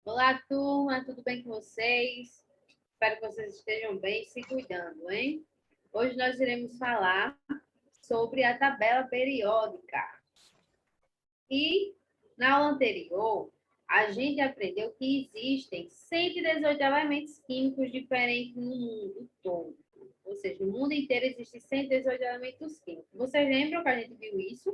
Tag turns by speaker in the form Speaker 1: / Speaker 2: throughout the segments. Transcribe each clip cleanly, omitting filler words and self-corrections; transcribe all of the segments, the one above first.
Speaker 1: Olá, turma, tudo bem com vocês? Espero que vocês estejam bem e se cuidando, hein? Hoje nós iremos falar sobre a tabela periódica. E na aula anterior, a gente aprendeu que existem 118 elementos químicos diferentes no mundo todo. Ou seja, no mundo inteiro existem 118 elementos químicos. Vocês lembram que a gente viu isso?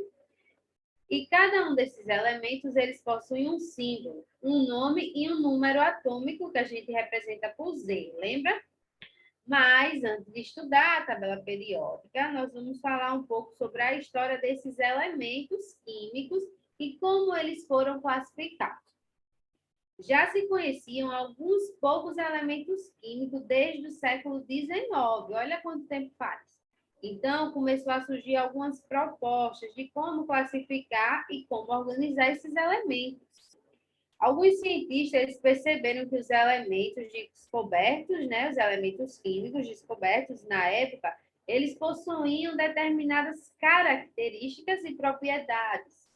Speaker 1: E cada um desses elementos, eles possuem um símbolo, um nome e um número atômico que a gente representa por Z, lembra? Mas, antes de estudar a tabela periódica, nós vamos falar um pouco sobre a história desses elementos químicos e como eles foram classificados. Já se conheciam alguns poucos elementos químicos desde o século XIX, olha quanto tempo faz. Então, começou a surgir algumas propostas de como classificar e como organizar esses elementos. Alguns cientistas perceberam que os elementos descobertos, os elementos químicos descobertos na época, eles possuíam determinadas características e propriedades.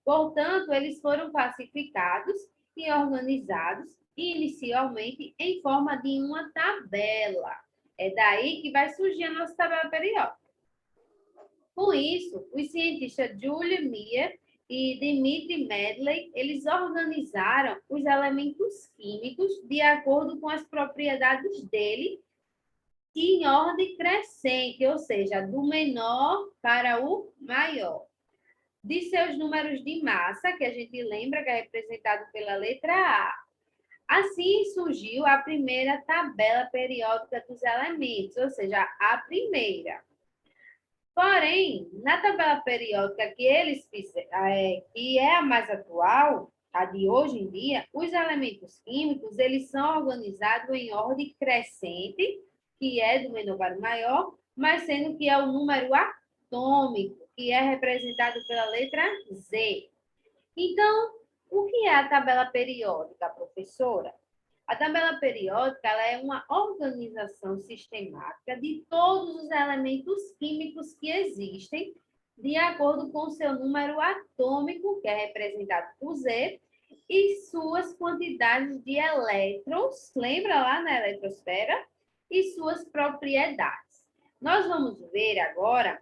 Speaker 1: Portanto, eles foram classificados e organizados inicialmente em forma de uma tabela. É daí que vai surgir a nossa tabela periódica. Com isso, os cientistas Julius Meyer e Dmitry Medley, eles organizaram os elementos químicos de acordo com as propriedades dele e em ordem crescente, ou seja, do menor para o maior. De seus números de massa, que a gente lembra que é representado pela letra A. Assim surgiu a primeira tabela periódica dos elementos, ou seja, a primeira. Porém, na tabela periódica que eles que é a mais atual, a de hoje em dia, os elementos químicos eles são organizados em ordem crescente, que é do menor para o maior, mas sendo que é o número atômico, que é representado pela letra Z. Então, o que é a tabela periódica, professora? A tabela periódica ela é uma organização sistemática de todos os elementos químicos que existem, de acordo com seu número atômico, que é representado por Z, e suas quantidades de elétrons, lembra lá na eletrosfera? E suas propriedades. Nós vamos ver agora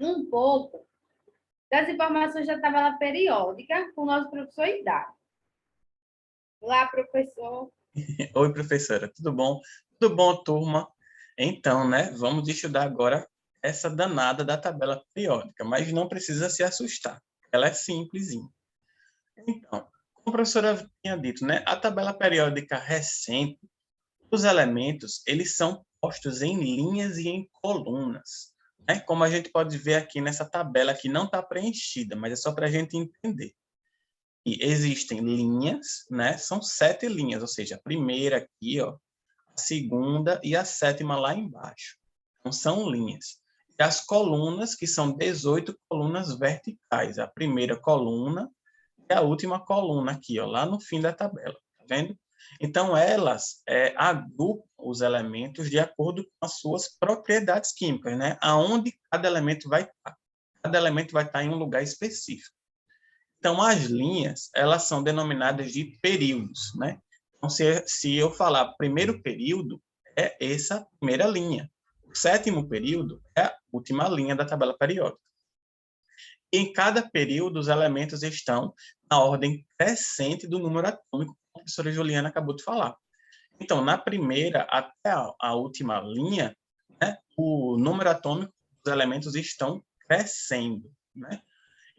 Speaker 1: um pouco das informações da tabela periódica com o nosso professor Idade. Olá, professor.
Speaker 2: Oi, professora, tudo bom? Tudo bom, turma? Então, vamos estudar agora essa danada da tabela periódica, mas não precisa se assustar, ela é simplesinha. Então, como a professora tinha dito, a tabela periódica recente, os elementos, eles são postos em linhas e em colunas, como a gente pode ver aqui nessa tabela que não está preenchida, mas é só para a gente entender. E existem linhas, são 7 linhas, ou seja, a primeira aqui, ó, a segunda e a sétima lá embaixo. Então, são linhas. E as colunas, que são 18 colunas verticais. A primeira coluna e a última coluna aqui, ó, lá no fim da tabela. Tá vendo? Então, elas agrupam os elementos de acordo com as suas propriedades químicas, aonde cada elemento vai estar. Cada elemento vai estar em um lugar específico. Então, as linhas, elas são denominadas de períodos, Então, se eu falar primeiro período, é essa primeira linha. O sétimo período é a última linha da tabela periódica. E em cada período, os elementos estão na ordem crescente do número atômico, como a professora Juliana acabou de falar. Então, na primeira até a última linha, o número atômico dos elementos estão crescendo,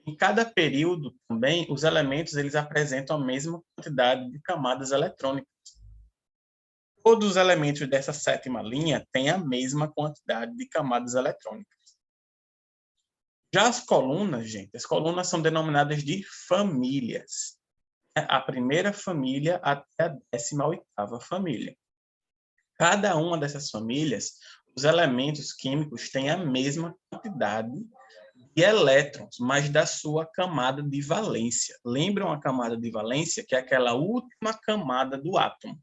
Speaker 2: Em cada período, também, os elementos eles apresentam a mesma quantidade de camadas eletrônicas. Todos os elementos dessa sétima linha têm a mesma quantidade de camadas eletrônicas. Já as colunas, gente, as colunas são denominadas de famílias. A primeira família até a 18ª família. Cada uma dessas famílias, os elementos químicos têm a mesma quantidade de elétrons, mas da sua camada de valência. Lembram a camada de valência, que é aquela última camada do átomo,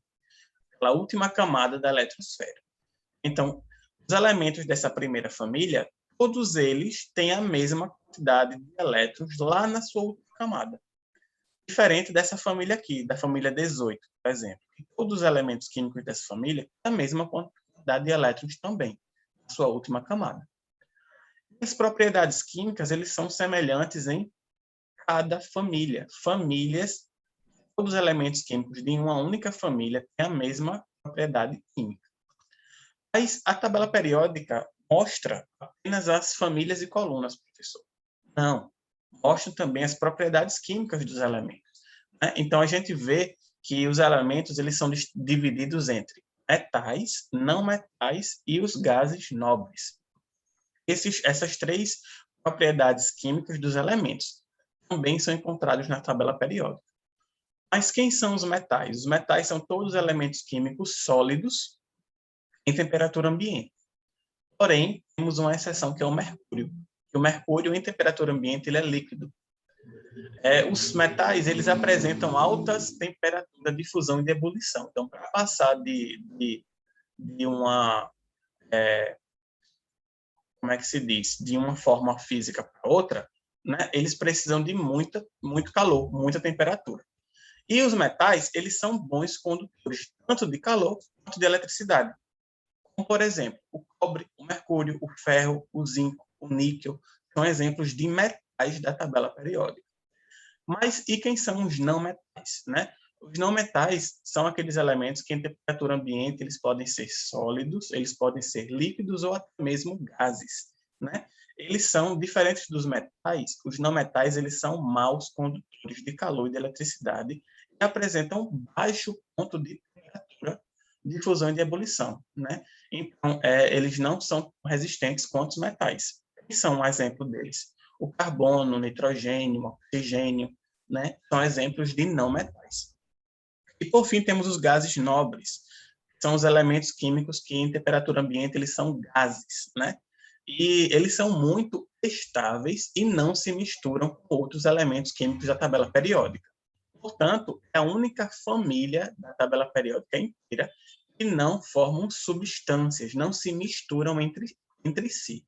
Speaker 2: aquela última camada da eletrosfera. Então, os elementos dessa primeira família, todos eles têm a mesma quantidade de elétrons lá na sua última camada. Diferente dessa família aqui, da família 18, por exemplo. Todos os elementos químicos dessa família têm a mesma quantidade de elétrons também, na sua última camada. As propriedades químicas, eles são semelhantes em cada família. Famílias, todos os elementos químicos de uma única família têm a mesma propriedade química. Mas a tabela periódica mostra apenas as famílias e colunas, professor. Não, mostra também as propriedades químicas dos elementos, né? Então, a gente vê que os elementos eles são divididos entre metais, não metais e os gases nobres. Essas três propriedades químicas dos elementos também são encontrados na tabela periódica. Mas quem são os metais? Os metais são todos os elementos químicos sólidos em temperatura ambiente. Porém, temos uma exceção, que é o mercúrio. O mercúrio, em temperatura ambiente, ele é líquido. Os metais, eles apresentam altas temperaturas de fusão e de ebulição. Então, para passar de uma... como é que se diz? De uma forma física para outra, né, eles precisam de muito calor, muita temperatura. E os metais, eles são bons condutores, tanto de calor quanto de eletricidade. Como, por exemplo, o cobre, o mercúrio, o ferro, o zinco, o níquel, são exemplos de metais da tabela periódica. Mas e quem são os não metais, né? Os não metais são aqueles elementos que, em temperatura ambiente, eles podem ser sólidos, eles podem ser líquidos ou até mesmo gases, né? Eles são diferentes dos metais. Os não metais, eles são maus condutores de calor e de eletricidade e apresentam baixo ponto de temperatura de fusão e de ebulição, né? Então, eles não são resistentes quanto os metais. E são um exemplo deles. O carbono, o nitrogênio, o oxigênio, né? São exemplos de não metais. E, por fim, temos os gases nobres. São os elementos químicos que, em temperatura ambiente, eles são gases, né? E eles são muito estáveis e não se misturam com outros elementos químicos da tabela periódica. Portanto, é a única família da tabela periódica inteira que não formam substâncias, não se misturam entre si.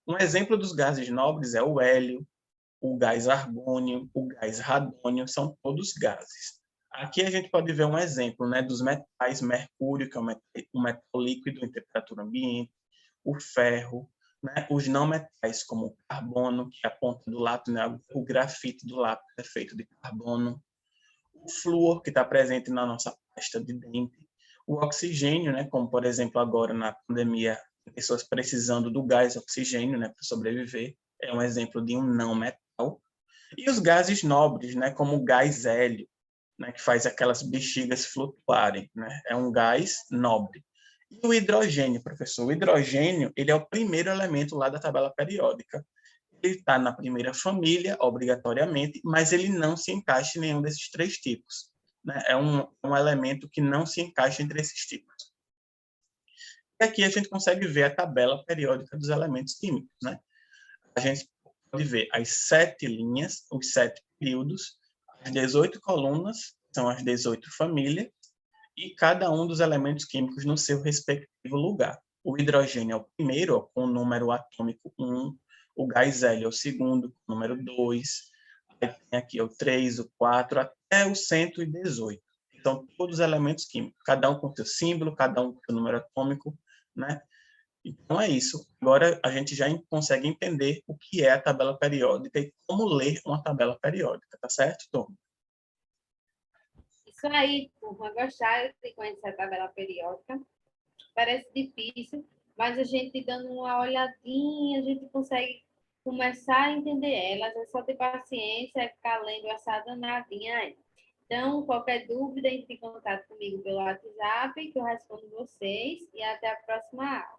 Speaker 2: Um exemplo dos gases nobres é o hélio, o gás argônio, o gás radônio, são todos gases. Aqui a gente pode ver um exemplo, né, dos metais, mercúrio, que é um metal líquido em temperatura ambiente, o ferro, né, os não metais, como o carbono, que é a ponta do lápis, né, o grafite do lápis é feito de carbono, o flúor, que está presente na nossa pasta de dente, o oxigênio, né, como, por exemplo, agora na pandemia, pessoas precisando do gás oxigênio, né, para sobreviver, é um exemplo de um não metal. E os gases nobres, né, como o gás hélio, né, que faz aquelas bexigas flutuarem, né, é um gás nobre. E o hidrogênio, professor? O hidrogênio, ele é o primeiro elemento lá da tabela periódica. Ele está na primeira família, obrigatoriamente, mas ele não se encaixa em nenhum desses três tipos, né? É um elemento que não se encaixa entre esses tipos. E aqui a gente consegue ver a tabela periódica dos elementos químicos, né? A gente pode ver as 7 linhas, os 7 períodos, as 18 colunas, são as 18 famílias, e cada um dos elementos químicos no seu respectivo lugar. O hidrogênio é o primeiro, com o número atômico 1, o gás hélio é o segundo, com o número 2, aí tem aqui o 3, o 4, até o 118. Então, todos os elementos químicos, cada um com seu símbolo, cada um com seu número atômico, né? Então, é isso. Agora, a gente já consegue entender o que é a tabela periódica e como ler uma tabela periódica, tá certo, Tom?
Speaker 1: Isso aí, turma. Gostaram de conhecer a tabela periódica? Parece difícil, mas a gente dando uma olhadinha, a gente consegue começar a entender elas. É só ter paciência, é ficar lendo essa danadinha aí. Então, qualquer dúvida, entre em contato comigo pelo WhatsApp, que eu respondo vocês. E até a próxima aula.